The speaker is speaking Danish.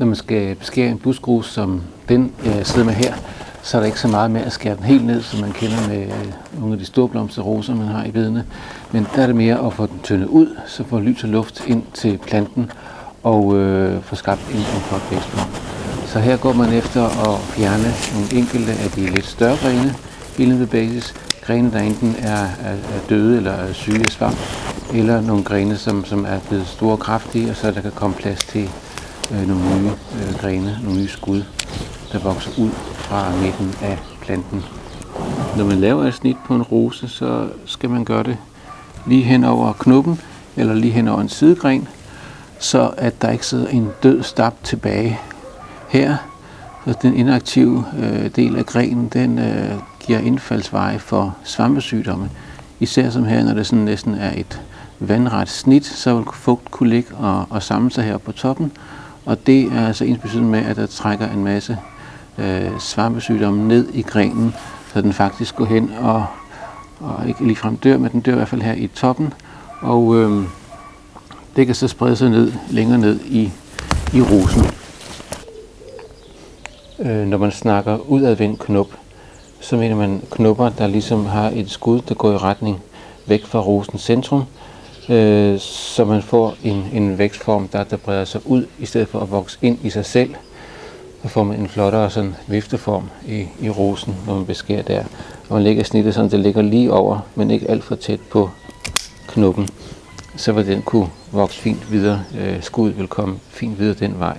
Når man skal beskære en buskrus, som den jeg sidder med her, så er der ikke så meget med at skære den helt ned, som man kender med nogle af de store blomsterroser, man har i bedene. Men der er det mere at få den tyndet ud, så får lys og luft ind til planten og få skabt en flot vækstform. Så her går man efter at fjerne nogle enkelte af de lidt større grene, helt ved basis. Grene, der enten er døde eller er syge af svamp, eller nogle grene, som er blevet store og kraftige, og så der kan komme plads til nogle nye grene, nogle nye skud, der vokser ud fra midten af planten. Når man laver et snit på en rose, så skal man gøre det lige hen over knoppen, eller lige hen over en sidegren, så at der ikke sidder en død stap tilbage her. Så den inaktive del af grenen, den giver indfaldsveje for svampesygdomme. Især som her, når det sådan næsten er et vandret snit, så vil fugt kunne ligge og samle sig her på toppen. Og det er altså ensbetydende med, at der trækker en masse svampesygdomme ned i grenen, så den faktisk går hen og ikke ligefrem dør, men den dør i hvert fald her i toppen. Og det kan så sprede sig ned, længere ned i rosen. Når man snakker udadvendt knop, så mener man knopper, der ligesom har et skud, der går i retning væk fra rosens centrum, så man får en vækstform, der breder sig ud, i stedet for at vokse ind i sig selv. Så får man en flottere sådan vifteform i rosen, når man beskærer der. Og man lægger snittet sådan, det ligger lige over, men ikke alt for tæt på knoppen. Så vil den kunne vokse fint videre. Skuddet vil komme fint videre den vej.